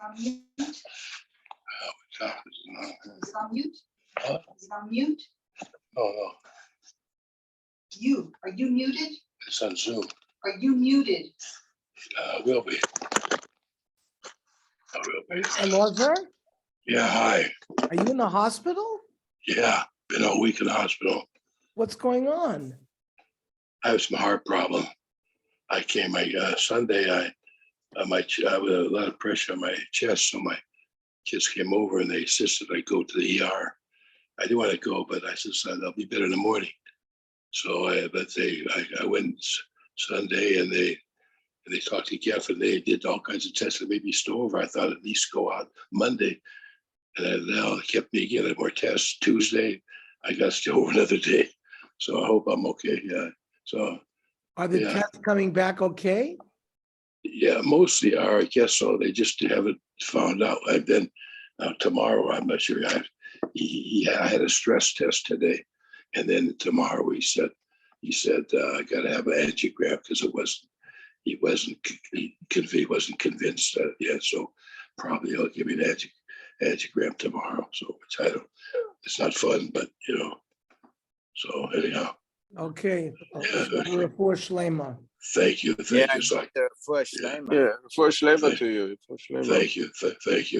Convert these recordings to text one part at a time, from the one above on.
on mute? Huh? Is it on mute? Huh? Is it on mute? No, Are you muted? it's on Zoom. Are you muted? Will be. I will be. Elazar, Yeah, hi. are you in the hospital? Yeah, been a week in the hospital. What's going on? I have some heart problem. I came Sunday. I have a lot of pressure on my chest, so my kids came over and they insisted I go to the ER. I didn't want to go, but I said, "Son, I'll be better in the morning." So I went Sunday and they talked to Jeff and they did all kinds of tests that made me still over. I thought at least go out Monday, and now it kept me getting more tests. Tuesday, I got still over another day. So I hope I'm okay. Yeah. So Are the tests coming back okay? yeah, mostly are. I guess so. They just haven't found out. And then tomorrow, I'm not sure. I had a stress test today, and then tomorrow he said I got to have an angiogram because he wasn't convinced yet. So probably he'll give me an angiogram tomorrow. So which I don't. It's not fun, but So anyhow. Okay. Yeah. Refuah Shlema. Thank you. Yeah, So, first time. Yeah, first labor to you. First labor. thank you.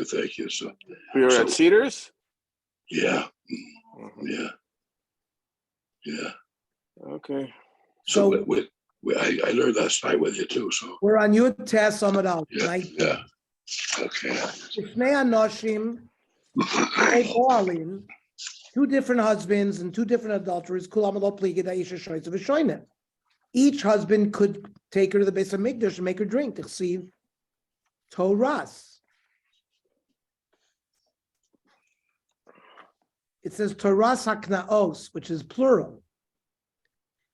Thank you. So You're at Cedars? yeah. Mhm. Yeah. Okay. So I learned last night with you too. So We're on your test, Samad Al. yeah. Okay. Shnei Anoshim, Shnei Boalim, two different husbands and two different adulterers. Kulam lo pligi da'isha shoytze v'shoyne. Each husband could take her to the base of Mikdash and make her drink. T'chsiv Toras. It says Toras haknaos, which is plural.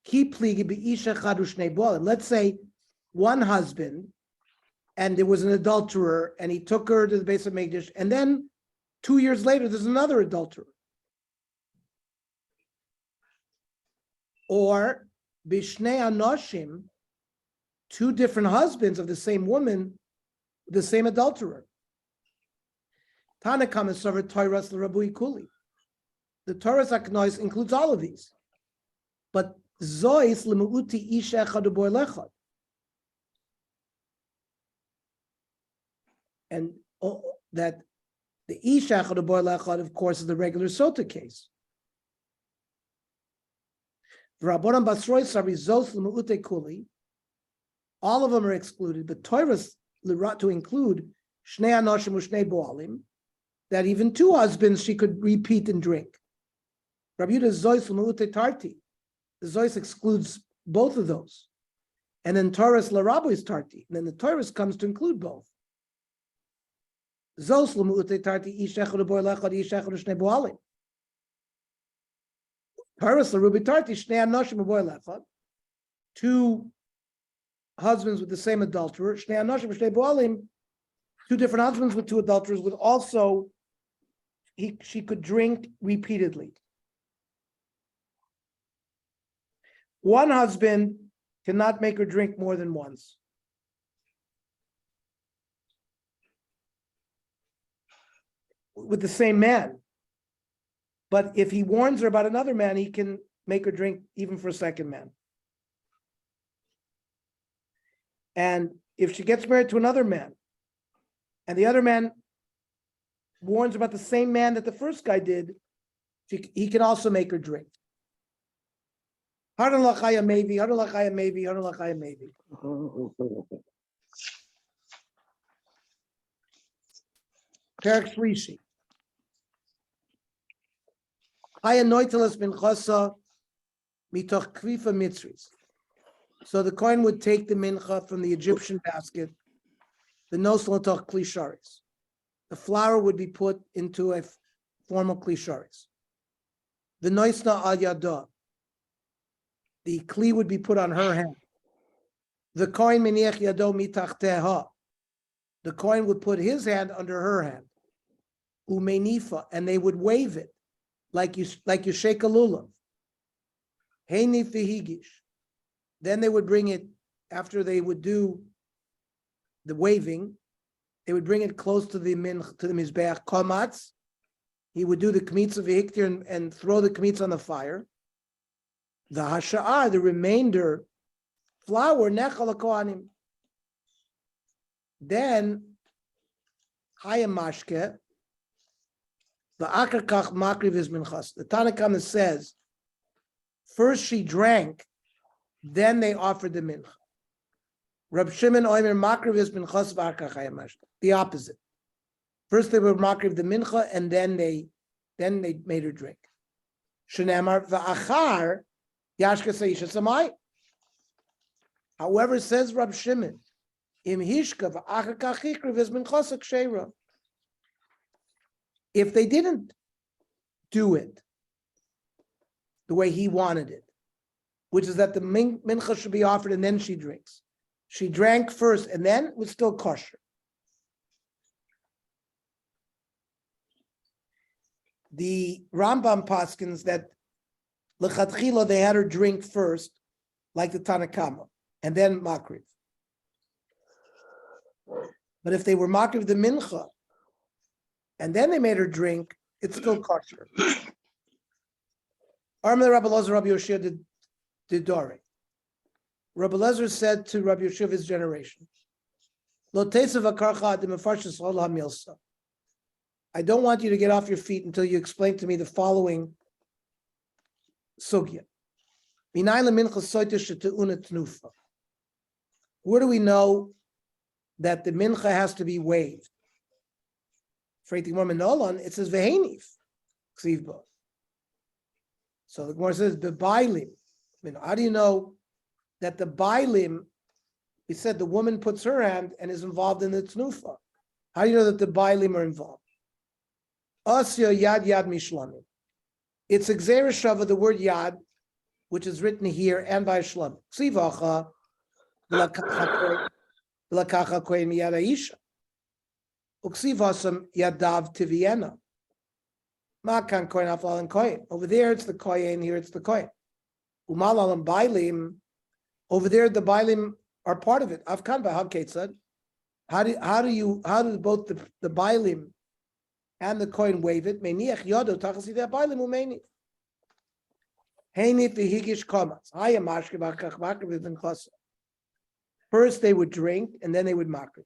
Ki pligi be'isha chadu shnei boalim. Let's say one husband, and there was an adulterer, and he took her to the base of Mikdash, and then 2 years later, there's another adulterer. Or Bishnei Anoshim, two different husbands of the same woman, the same adulterer. Tanakam is over Toras l'Rabui Kuli. The Toras Aknois includes all of these. But Zois l'Mu'uti Isha Echad u'Bor Lechad. And that the Isha Echad u'Bor Lechad, of course, is the regular Sotah case. Rabbanan Basroi Sari Zos l'Mu'ute Kuli. All of them are excluded, but Toras to include Shnei Anoshim u'Shnei Boalim, that even two husbands she could repeat and drink. Rabbi Yehuda Zois l'Mu'ute Tarti. The Zois excludes both of those. And then Toras l'Rabu is Tarti. And then the Toras comes to include both. Zos l'Mu'ute Tarti Ish Echad u'Bor Lechad Ish Echad u'Shnei Boalim. Toras l'Rubi Tarti Shnei Anoshim u'Bor Lechad. Two husbands with the same adulterer. Shnei Anoshim u'Shnei Boalim. Two different husbands with two adulterers would also, she could drink repeatedly. One husband cannot make her drink more than once. With the same man. But if he warns her about another man, he can make her drink even for a second man. And if she gets married to another man, and the other man warns about the same man that the first guy did, he can also make her drink. Hardan lachaya maybe, hardan lachaya maybe, hardan lachaya maybe. Perak Shlishi. Haya noitelas min chasa mitoch kvifa mitzris. So the Kohen would take the mincha from the Egyptian basket, the nosel toch klisharis. The flour would be put into a formal klisharis. The noisna al yada. The kli would be put on her hand. The Kohen meniach yado mitachteha. The Kohen would put his hand under her hand. Umenifa, and they would wave it like you shake a lulav. Heini fihigish. Then they would bring it after they would do the waving. they would bring it close to the mizbeach komatz. He would do the kmitza v'hiktir and throw the kmitza on the fire. The hasha'ar, the remainder flour, nechal kohanim. Then hayam mashke. The akarkach makriv is minchas. The Tanna Kama says, first she drank, then they offered the mincha. Rab Shimon Oimer makriv is minchas v'akarkach hayam mashke. The opposite. First they were makriv the mincha, and then they made her drink. Shenamar v'achar yashka seisha samai. However, says Rab Shimon, im hishka v'akarkach hikriv is minchas aksheira. If they didn't do it the way he wanted it, which is that the mincha should be offered and then she drinks. She drank first and then it was still kosher. The Rambam paskins that lechatchila they had her drink first, like the Tanna Kama, and then makriv. But if they were makriv the mincha, and then they made her drink, it's still kosher. Armel Rabbi Elazar Rabbi Yoshia did Dore. Rabbi Elazar said to Rabbi Yoshia of his generation, Lo tesav akarcha de mefarshis ol hamilsa. I don't want you to get off your feet until you explain to me the following sugya. Minay lemincha soita sheteuna tnufa. Where do we know that the mincha has to be waved? It says vehenif ksivba. So the Gemara says the bailim. How do you know that the bailim? We said the woman puts her hand and is involved in the tnufa. How do you know that the bailim are involved? Asya yad yad mishlamim. It's a gzera of the word yad, which is written here and by shlam. Ksivacha l'kacha kohen miyad aisha. Uksivasam yadav tiviena. Makan koin afal and koin. Over there it's the koyin, here it's the koin. Umalalam bailim. Over there the bailim are part of it. Afkan b'hav ketzad. How do both the bailim and the koin wave it? Meiniach yodo tachasi der bailim umeini. Heinif v'higish komatz. Haya mashke v'akach makriv v'ben chasa. First they would drink and then they would makriv.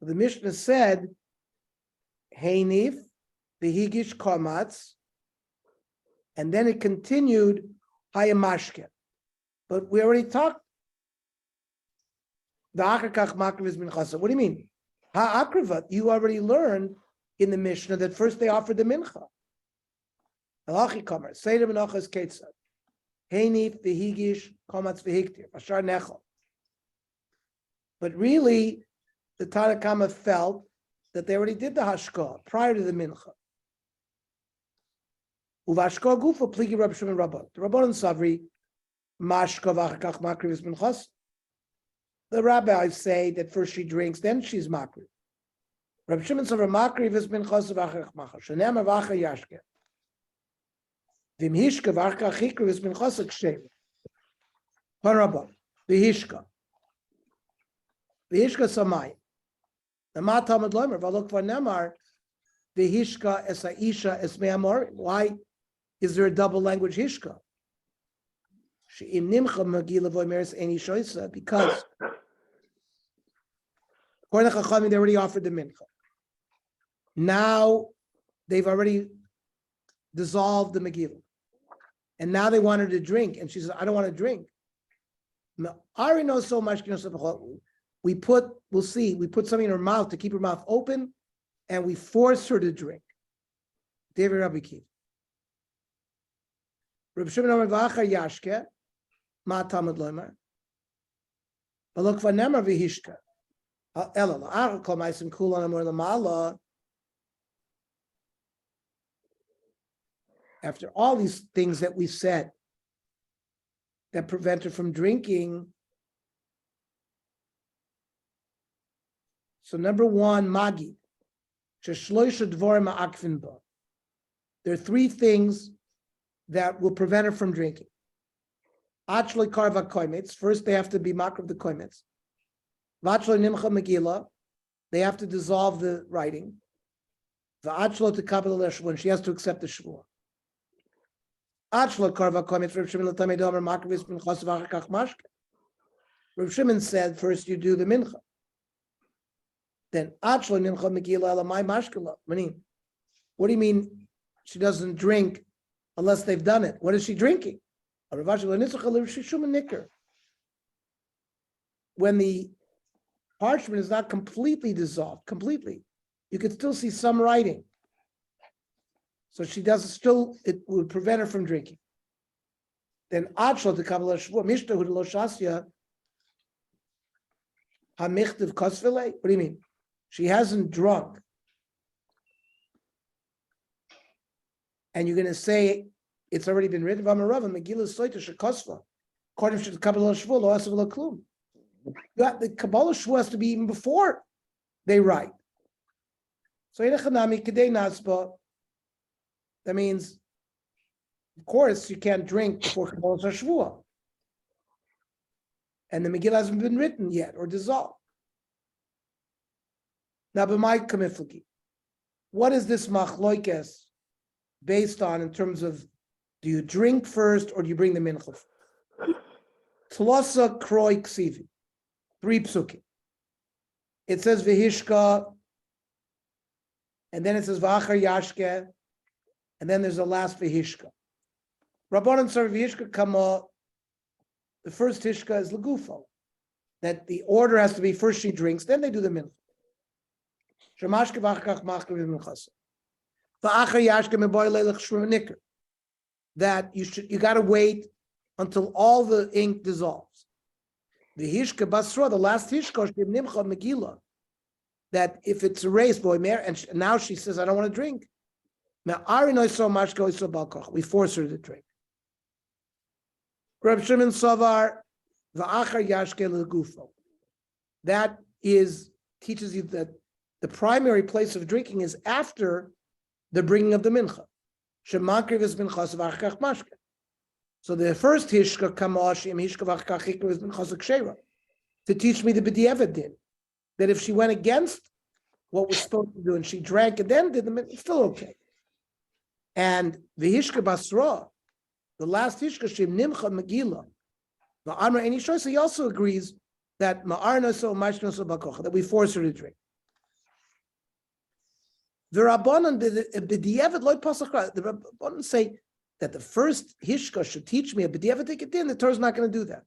The Mishnah said, Heinif, v'higish komatz, and then it continued, hayamashke. But we already talked. The achakach makriv is minchasa. What do you mean? Ha'akrivat, you already learned in the Mishnah that first they offered the mincha. Halachi kamer, seder menachas ketzad. Heinif, v'higish, komatz, v'hiktir, ashar nechal. But really, the Tanna Kama felt that they already did the hashkah prior to the mincha. Uvashkah gufa pligi Rab Shimon Rabban. The Rabban Savri mashka v'achakach makriv is minchas. The rabbis say that first she drinks, then she's makriv. Rab Shimon Savri makriv is minchas v'achakach machas. Shenem v'acha yashke. V'imhishka v'achakach hikriv is minchas akshem. Pan Rabban v'hishka samai. The Matamad Lomer, Valok Vanemar, the Hishka es Aisha es Me'amor. Why is there a double language Hishka? She'im Nimcha Magila Voimeres Eni Shoisa, because according to Chachamim, they already offered the mincha. Now they've already dissolved the Megillah. And now they want her to drink. And she says, I don't want to drink. Ari knows so much. We put something in her mouth to keep her mouth open, and we force her to drink. David Rabbi Kiv. Rabbi Shimon Amar V'achar Yashke, Ma Talmud Loimar. Balok Vanemar V'hishka. Ela La'achar Kol Ma'asim Kulan Amor L'Mala. After all these things that we said that prevent her from drinking. So number one, Magi. There are three things that will prevent her from drinking. First, they have to be makriv the koimetz. V'achlo nimcha megillah, they have to dissolve the writing. V'achlo to kabel l'shvua, and she has to accept the shvua. Achlo karva komet Reb Shimon l'tamei domer makrivis minchas v'achar kach mashke. Reb Shimon said, first you do the mincha. Then achlo nimcha megillah elamai mashkela. What do you mean she doesn't drink unless they've done it? What is she drinking? When the parchment is not completely dissolved, you could still see some writing. So she does still, it would prevent her from drinking. Then Achlo to Kabbalah Shvua, Mishtahu lo Shasya, Hamichtiv Kosvele. What do you mean? She hasn't drunk. And you're going to say it's already been written. V'amarava Megillah Sotah Shekosva. According to the Kabbalah Shvua, lo asav lo klum. The Kabbalah Shvua has to be even before they write. So Yedechanami Kedei Nasba. That means, of course, you can't drink before Kabbalah Shvua. And the Megillah hasn't been written yet or dissolved. Now, b'may kamifliki. What is this machloikes based on in terms of, do you drink first or do you bring the mincha? Tlosa kroi ksivi. 3 psukim. It says vihishka, and then it says v'achar yashke, and then there's a last vihishka. Rabbanan sar vihishka kama, the first hishka is legufo, that the order has to be first she drinks, then they do the mincha. Shemashke v'achar machke v'minchasa. V'achar yashke meboy leilach shrumanikr. That you got to wait until all the ink dissolves. The hishka basra, the last hishka, nimcha megillah, that if it's erased, and now she says, I don't want to drink. We force her to drink. Reb Shimon Savar, v'achar yashke legufo. That teaches you that the primary place of drinking is after the bringing of the mincha. Shemakriv minchas v'achar mashke. So the first hishka kamashim hishka v'achar chikriv minchas kshera, to teach me the b'diavad din, that if she went against what was supposed to do and she drank and then did the mincha, it's still okay. And the hishka basra, the last hishka shim nimcha megillah, the amra any choice, he also agrees that ma'arna so mashna so bakocha, that we force her to drink. The Rabbanan say that the first hishka should teach me a b'diavad take it in. The Torah is not going to do that.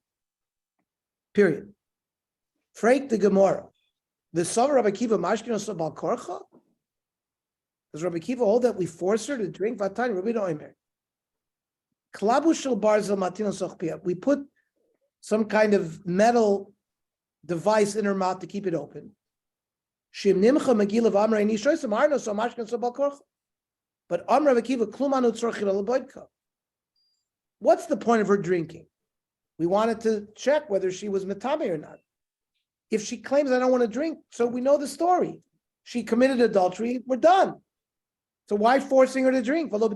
Period. Freik the Gemara. The Savar Rabbi Kiva mashkin so bal korcha. Does Rabbi Kiva hold that we force her to drink? Vatani Rabbi Noimer. Klabu shel barzel matin sochpia. We put some kind of metal device in her mouth to keep it open. But Amra Akiva klumanu tzorchim. What's the point of her drinking? We wanted to check whether she was metame or not. If she claims I don't want to drink, so we know the story. She committed adultery, we're done. So why forcing her to drink? So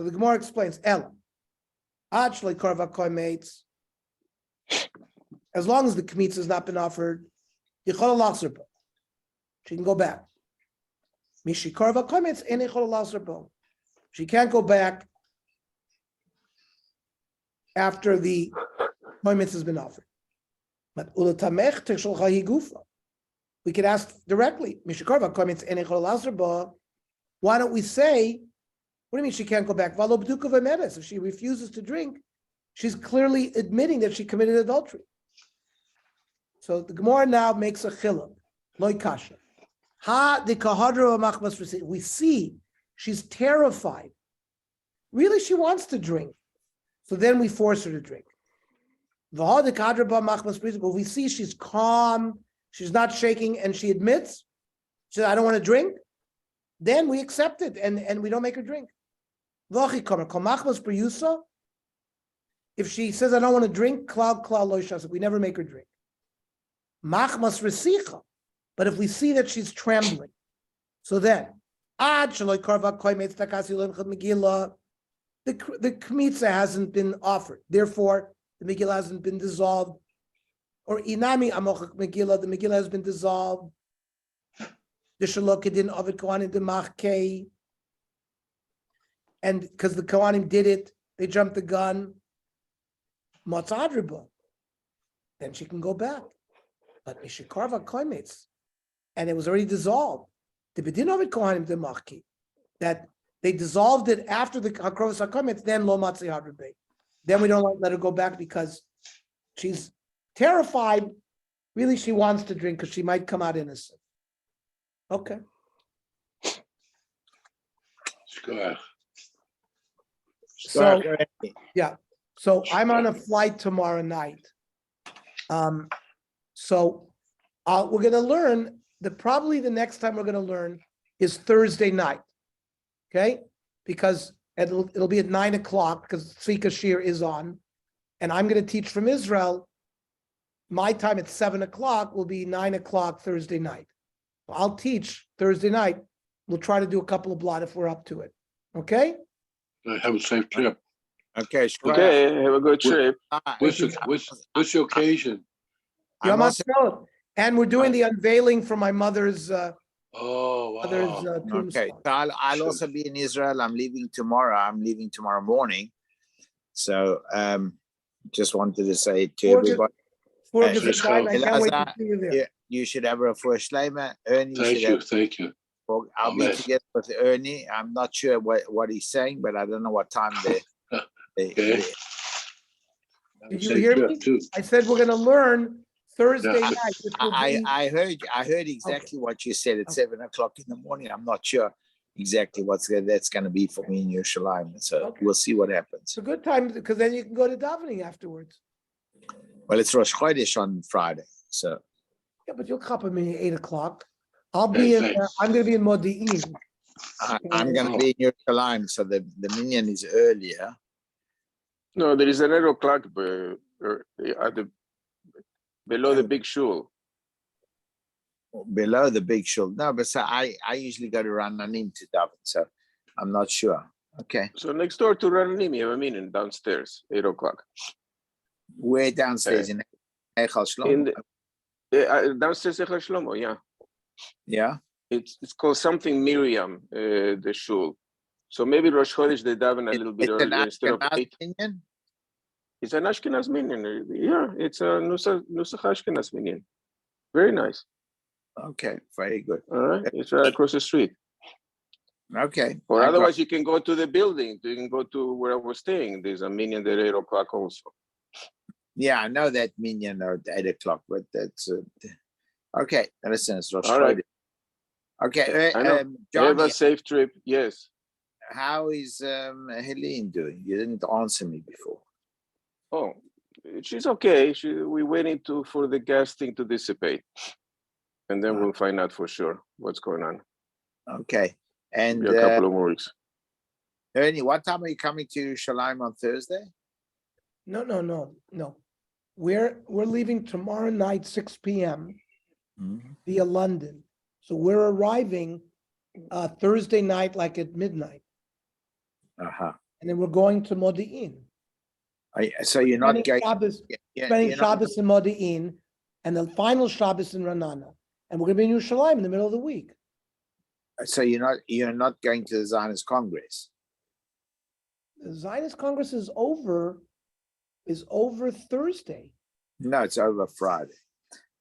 the Gemara explains, Ella, as long as the kmitz has not been offered, she can go back. She can't go back after the kmitz has been offered. But we could ask directly, why don't we say, what do you mean she can't go back? If she refuses to drink, she's clearly admitting that she committed adultery. So the Gemara now makes a chiluk, loy kasha. We see she's terrified. Really, she wants to drink. So then we force her to drink. But we see she's calm, she's not shaking, and she admits, she says, I don't want to drink. Then we accept it and we don't make her drink. If she says, I don't want to drink, we never make her drink. Machmas resicha. But if we see that she's trembling, so then, the kmitza hasn't been offered. Therefore, the Megillah hasn't been dissolved. Or Inami Amochak Megillah, the Megillah has been dissolved. The Shalokidin Ovid Kohanim de Machkei. And because the Kohanim did it, they jumped the gun. Matzadriba. Then she can go back. But Mishikarva Koimetz. And it was already dissolved. The Bedin Ovid Kohanim de Machkei. That they dissolved it after the Hakrovas HaKoimetz, then Lo Matzi Hadribe. Then we don't let her go back because she's terrified. Really, she wants to drink because she might come out innocent. Okay. So, yeah. So I'm on a flight tomorrow night. So we're going to learn probably the next time we're going to learn is Thursday night. Okay. Because it'll be at 9 o'clock because Tzvika Shir is on. And I'm going to teach from Israel. My time at 7 o'clock will be 9 o'clock Thursday night. I'll teach Thursday night. We'll try to do a couple of blot if we're up to it. Okay? Have a safe trip. Okay, Okay, have a good trip. What's the occasion? Yom HaShemot. And we're doing the unveiling for my mother's Oh, wow. tombstone. Okay, so I'll also be in Israel. I'm leaving tomorrow. I'm leaving tomorrow morning. So just wanted to say to everybody, I Just can't wait to Elazar, see you there. you should have a first shleima. Ernie, Thank you. I'll be Amen. together with Ernie. I'm not sure what he's saying, but I don't know what time Okay. Did you hear me? Too. I said we're going to learn Thursday Yeah. night. Which will be, I heard exactly what you said at 7 o'clock in the morning. I'm not sure exactly that's going to be for me in Yerushalayim. So Okay. we'll see what it's happens. a good time because then you can go to davening afterwards. Well, it's Rosh Chodesh on Friday, so Yeah, but you'll cop me at 8 o'clock. I'm going to be in Modi'in. I'm going to be in Yerushalayim. So the minyan is earlier. No, there is an 8 o'clock below the big shul. Below the big shul. No, but so I usually go to Rananim to daven, so I'm not sure. Okay. So next door to Rananim, you have a meeting downstairs, 8 o'clock. We're downstairs in Eichel Shlomo. Downstairs, Eichel Shlomo, yeah. Yeah. It's called something Miriam, the shul. So maybe Rosh Chodesh they daven a little bit It's an earlier instead of 8. minyan? It's an Ashkenaz minyan. Yeah, it's a Nusach Ashkenaz minyan. Very nice. Okay, very good. All right, it's right across the street. Okay. Or otherwise, you can go to the building. You can go to where I was staying. There's a minyan there at 8 o'clock also. Yeah, I know that minyan are at 8 o'clock, but that's okay. Listen, it's Rosh All right. Chodesh. Okay, I know. Have Johnny, a safe trip. Yes. how is Helene doing? You didn't answer me before. Oh, she's okay. We're waiting for the gas thing to dissipate, and then we'll find out for sure what's going on. Okay, and Maybe a couple of more weeks. Ernie, what time are you coming to Yerushalayim on Thursday? No. We're leaving tomorrow night, 6 p.m. via London. So we're arriving Thursday night, like at midnight. Uh-huh. And then we're going to Modi'in. So you're not going. Spending Shabbos in Modi'in and the final Shabbos in Ranana. And we're going to be in Yerushalayim in the middle of the week. So you're not going to the Zionist Congress. The Zionist Congress is over Thursday. No, it's over Friday.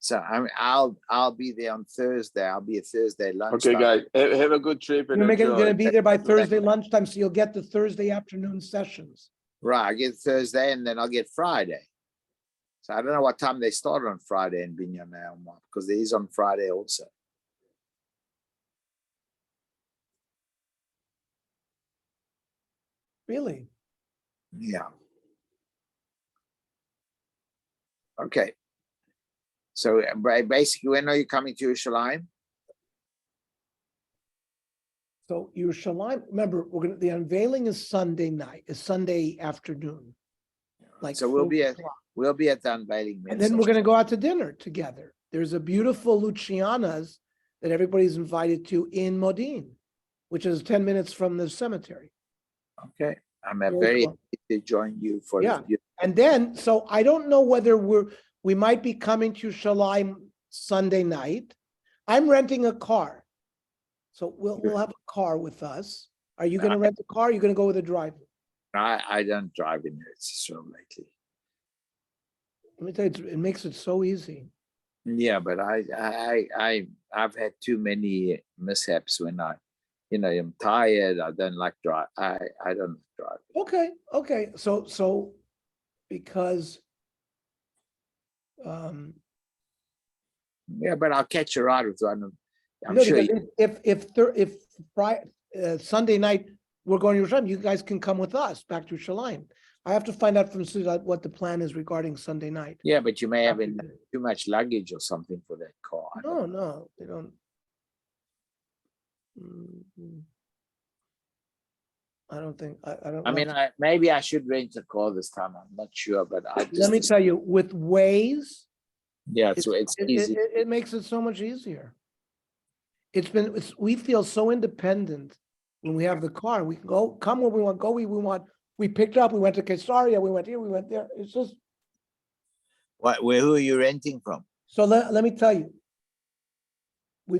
So I'll be there on Thursday. I'll be at Thursday lunchtime. Okay, guys, have a good trip and You're going to enjoy. be there by Thursday lunchtime, so you'll get the Thursday afternoon sessions. Right, I get Thursday and then I'll get Friday. So I don't know what time they start on Friday in Binyan Elma, because there is on Friday also. Really? Yeah. Okay. So basically, when are you coming to Yerushalayim? So Yerushalayim, remember, the unveiling is Sunday afternoon. Like So we'll 4 be at o'clock. the unveiling. And then we're going to go out to dinner together. There's a beautiful Luciana's that everybody's invited to in Modin, which is 10 minutes from the cemetery. Okay, I'm Very very cool. happy to join you for Yeah. this. And then, so I don't know whether we might be coming to Shalim Sunday night. I'm renting a car. So we'll have a car with us. Are you going to rent a car? Or are you going to go with a driver? I don't drive in Israel lately. Let me tell you, it makes it so easy. Yeah, but I've had too many mishaps when I'm tired. I don't like drive. I don't drive. Okay. So because Yeah, but I'll catch a ride with one of. I'm no, sure. because if Sunday night we're going to Yerushalayim, you guys can come with us back to Yerushalayim. I have to find out from Susan what the plan is regarding Sunday night. Yeah, but you may have too much luggage or something for that car. No, they don't. I don't think. I don't. I mean, maybe I should rent a car this time. I'm not sure, but Let me tell you, with Waze, yeah, so it's easy. it makes it so much easier. We feel so independent when we have the car. We can come when we want, go when we want. We picked up, we went to Caesarea, we went here, we went there. It's just. Who are you renting from? So let me tell you, we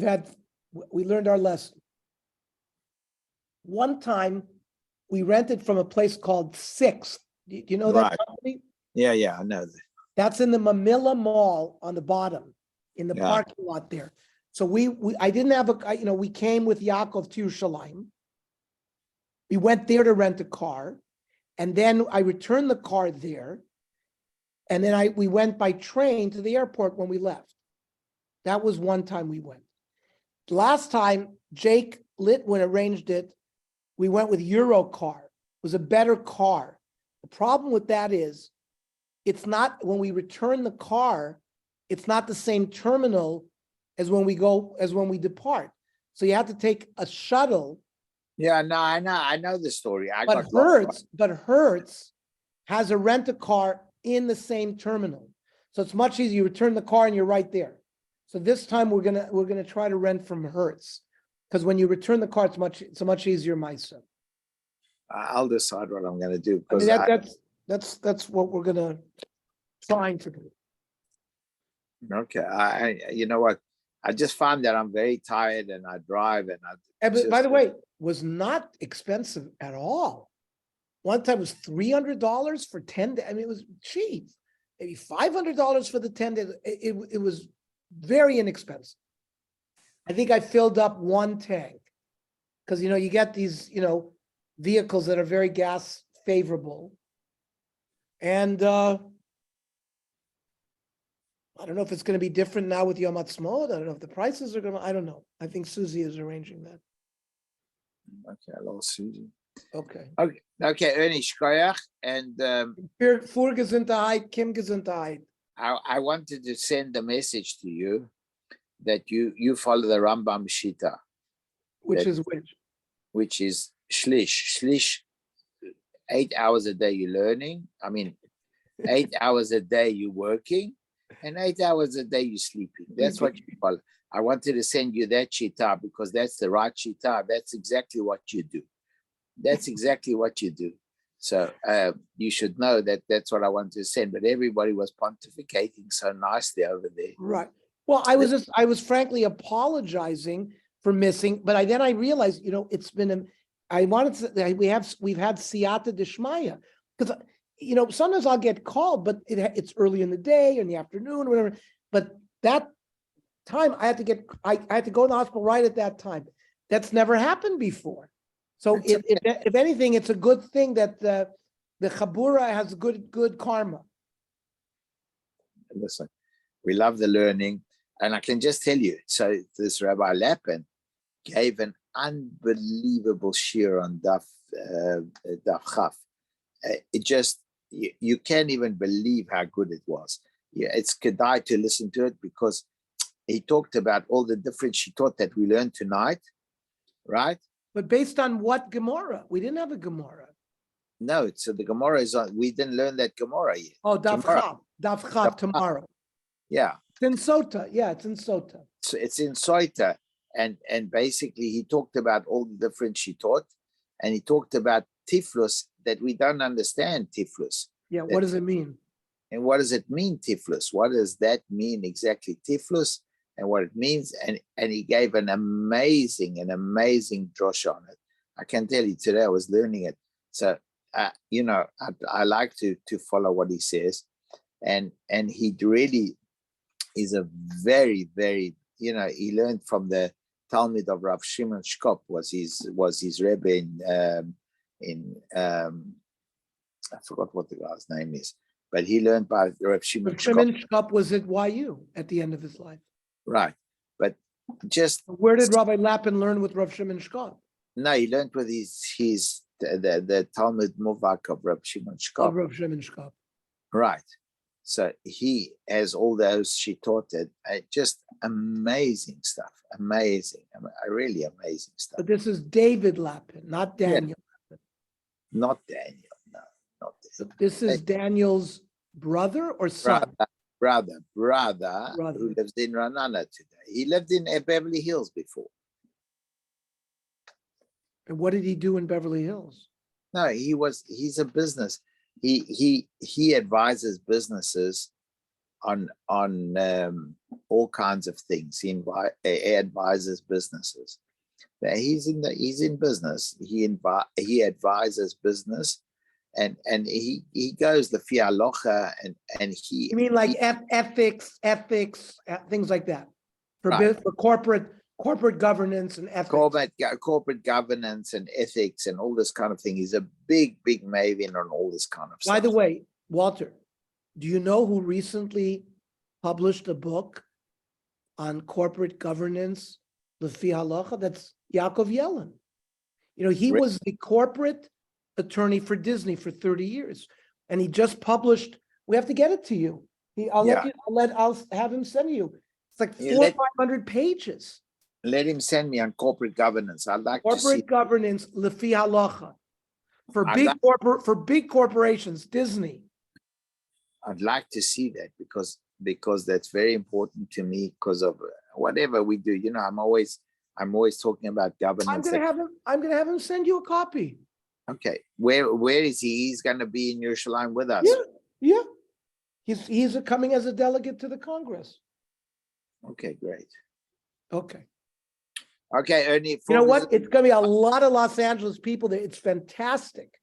learned our lesson. One time, we rented from a place called Sixth. Do you know that company? Yeah, I know that. That's in the Mamilla Mall on the bottom, in the parking lot there. So I didn't have we came with Yaakov to Yerushalayim. We went there to rent a car, and then I returned the car there, and then we went by train to the airport when we left. That was one time we went. Last time, Jake Litwin arranged it. We went with Eurocar. It was a better car. The problem with that is, it's not, when we return the car, it's not the same terminal as when we depart. So you have to take a shuttle. Yeah, no, I know the story. But Hertz has a rent-a-car in the same terminal. So it's much easier. You return the car and you're right there. So this time we're gonna try to rent from Hertz. Because when you return the car, it's a much easier Maisa. I'll decide what I'm gonna do. I mean, that's what we're gonna trying to do. Okay, you know what? I just found that I'm very tired and I drive and But by the way, was not expensive at all. One time was $300 for 10 days. I mean, it was cheap. Maybe $500 for the 10 days. It was very inexpensive. I think I filled up one tank because, you get these, vehicles that are very gas favorable. And I don't know if it's going to be different now with Yom Ha'atzmaut. I don't know if the prices are going to, I don't know. I think Susie is arranging that. Okay, I lost Susie. Okay. Okay, Ernie Shkoyach, and Vorgesundheit, Kim Gesundheit. I wanted to send a message to you that you follow the Rambam Shita. Which is Shlish. Shlish, 8 hours a day you're learning. I mean, 8 hours a day you're working, and 8 hours a day you're sleeping. That's what you follow. I wanted to send you that Shita because that's the right Shita. That's exactly what you do. So you should know that that's what I wanted to send. But everybody was pontificating so nicely over there. Right. Well, I was frankly apologizing for missing, but then I realized, it's been we've had siyata dishmaya because sometimes I'll get called, but it's early in the day or in the afternoon or whatever. But that time I had to go to the hospital right at that time. That's never happened before. So if anything, it's a good thing that the Chabura has good karma. Listen, we love the learning, and I can just tell you. So this Rabbi Lappin gave an unbelievable shir on Daf Chaf. It just you can't even believe how good it was. Yeah, it's kedai to listen to it because he talked about all the different shittot that we learned tonight, right? But based on what Gemara? We didn't have a Gemara. No, so the Gemara is on. We didn't learn that Gemara yet. Oh, Daf Chaf tomorrow. Yeah. It's in Sotah. Yeah, it's in Sotah. So it's in Sotah. And basically he talked about all the different shittot, and he talked about tiflus that we don't understand tiflus. Yeah, what does it mean? And what does it mean, Tiflus? What does that mean exactly, Tiflus? And what it means? And he gave an amazing drosh on it. I can tell you today I was learning it. So, I like to follow what he says. And he really is a very, very, he learned from the Talmud of Rav Shimon Shkop, was his Rebbe in I forgot what the guy's name is, but he learned by Rav Shimon Rav Shimon Shkop. Shkop was at YU at the end of his life. Right. But just Where did Rabbi Lapin learn with Rav Shimon Shkop? no, he learned with the Talmud Muvak of Rav Shimon Of Shkop. Rav Shimon Shkop. Right. So he has all those, she taught it, just amazing stuff. Amazing. Really amazing stuff. But this is David Lapin, not Daniel. Not Daniel. No, not So Daniel. this is Daniel's brother or son? Brother Brother. who lives in Ranana today. He lived in Beverly Hills before. And what did he do in Beverly Hills? No, he's a business. He advises businesses on all kinds of things. He advises businesses. He's in business. He advises business, and he goes the fialocha and he. You mean like ethics, things like that, for Right. for corporate governance and ethics. corporate governance and ethics and all this kind of thing. He's a big maven on all this kind of stuff. By the way, Walter, do you know who recently published a book on corporate governance, Lefi Halacha? That's Yaakov Yellen. He Really? was the corporate attorney for Disney for 30 years. And he just published, we have to get it to you. I'll have him send you. It's like 400 or 500 pages. Let him send me on corporate governance. I'd like to see. Corporate governance, Lefi Halacha. For big corporations, Disney. I'd like to see that because that's very important to me because of whatever we do. I'm always talking about governance. I'm gonna have him send you a copy. Okay, where is he? He's going to be in Yerushalayim with us. Yeah. He's coming as a delegate to the Congress. Okay, great. Okay. Okay, Ernie. You know what? It's gonna be a lot of Los Angeles people there. It's fantastic.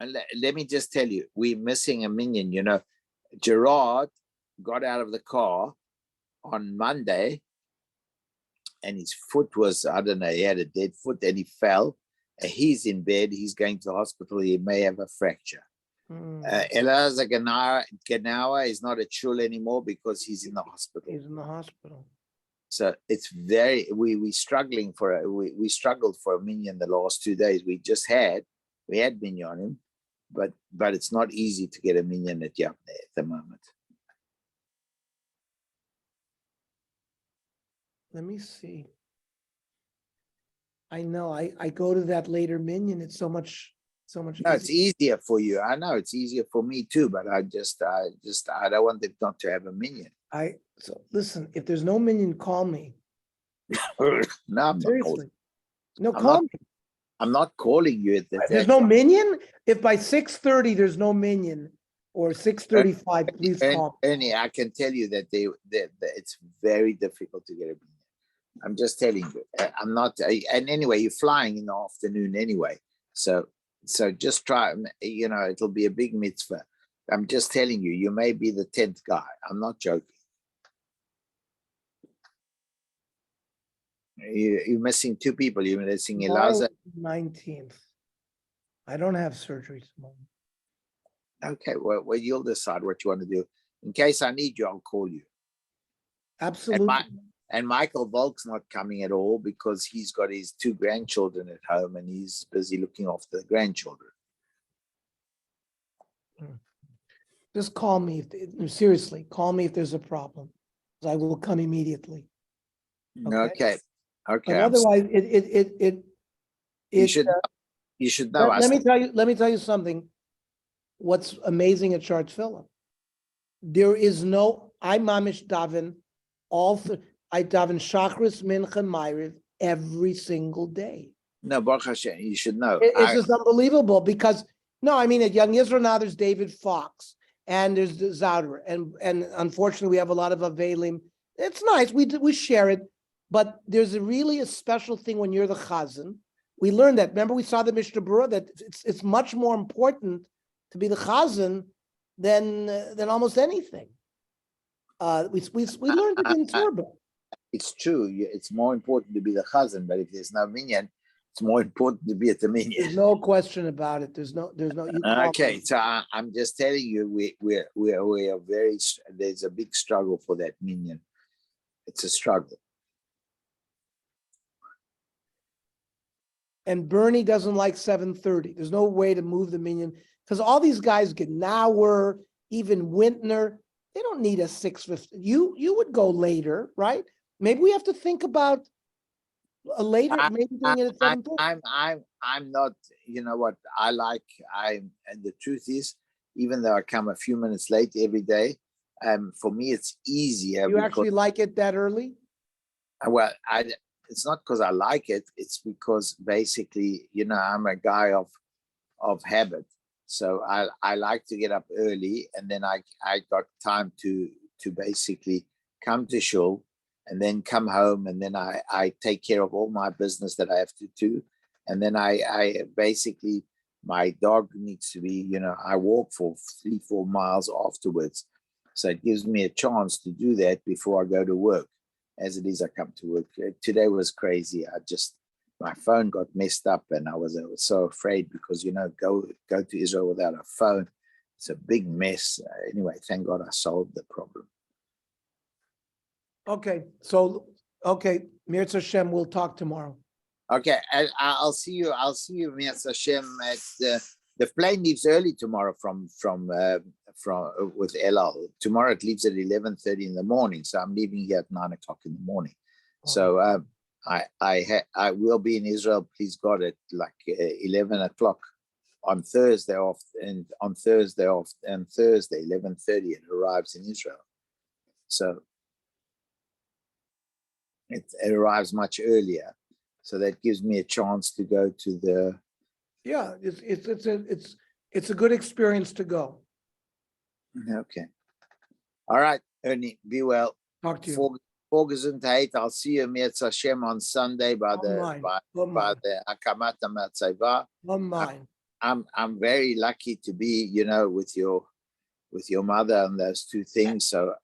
And let me just tell you, we're missing a minion. Gerard got out of the car on Monday and his foot was, I don't know, he had a dead foot and he fell. He's in bed. He's going to the hospital. He may have a fracture. Elazar Ganawa is not a chul anymore because he's in the hospital. He's in the hospital. So it's we struggling we struggled for a minion the last 2 days. We had minyanim, but it's not easy to get a minion at Yavne at the moment. Let me see. I know I go to that later minion. It's so much. No, it's easier for you. I know it's easier for me too, but I don't want them not to have a minion. So listen, if there's no minion, call me. No, I'm Seriously. Call me. I'm not calling you. There's no minion? If by 6:30 there's no minion or 6:35, please call. Ernie, I can tell you that it's very difficult to get a minion. I'm just telling you. I'm not. And anyway, you're flying in the afternoon anyway. So just try. It'll be a big mitzvah. I'm just telling you. You may be the 10th guy. I'm not joking. You're missing 2 people. You're missing Elazar. 19th. I don't have surgery tomorrow. Okay, well, you'll decide what you want to do. In case I need you, I'll call you. Absolutely. And Michael Volk's not coming at all because he's got his 2 grandchildren at home and he's busy looking after the grandchildren. Just call me. Seriously, call me if there's a problem. I will come immediately. Okay. But otherwise, you should know. Let me tell you something. What's amazing at Shar Tefillah? There is no. I mamish daven I daven Shachris, Mincha, Ma'ariv every single day. No, Baruch Hashem, you should know. It's just unbelievable because at Young Israel now there's David Fox and there's the Zauder, and unfortunately we have a lot of Avelim. It's nice, we share it, but there's really a special thing when you're the Chazan. We learned that. Remember, we saw the Mishnah Berurah that it's much more important to be the Chazan than almost anything. We learned it in Torah. It's true. It's more important to be the chazan, but if there's no minyan, it's more important to be at the There's minyan. no question about it. There's no. You call Okay, me. so I'm just telling you, we are very. There's a big struggle for that minyan. It's a struggle. And Bernie doesn't like 7:30. There's no way to move the minion because all these guys get Nauer, even Wintner. They don't need a 6:50. You would go later, right? Maybe we have to think about a later, maybe doing it at 7:30. I'm not. You know what I like. And the truth is, even though I come a few minutes late every day, for me it's easier. You actually like it that early? Well, it's not because I like it. It's because basically, I'm a guy of habit. So I like to get up early, and then I got time to basically come to shul, and then come home, and then I take care of all my business that I have to do, and then I basically, my dog needs to be, I walk for 3-4 miles afterwards, so it gives me a chance to do that before I go to work. As it is, I come to work. Today was crazy. My phone got messed up, and I was so afraid because, go to Israel without a phone. It's a big mess. Anyway, thank God I solved the problem. Okay, Mirz Hashem, we'll talk tomorrow. Okay, I'll see you. Mi'ez Hashem, at the plane leaves early tomorrow from with El Al. Tomorrow it leaves at 11:30 in the morning, so I'm leaving here at 9 o'clock in the morning. So I will be in Israel, please God, at like 11 o'clock on Thursday off, and on Thursday 11:30 it arrives in Israel. So it arrives much earlier, so that gives me a chance to go to the. Yeah, it's a good experience to go. Okay. All right, Ernie, be well. Talk to you. For Gesundheit, I'll see you Mi'ez Hashem on Sunday by the Akamat HaMatzeva. I'm very lucky to be, with your mother and those two things. So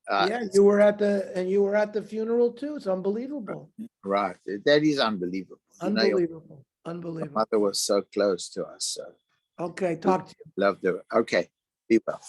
you were at the funeral too. It's unbelievable. Right, that is unbelievable. Unbelievable. My mother was so close to us. So okay, talk to you. loved her. Okay, be well.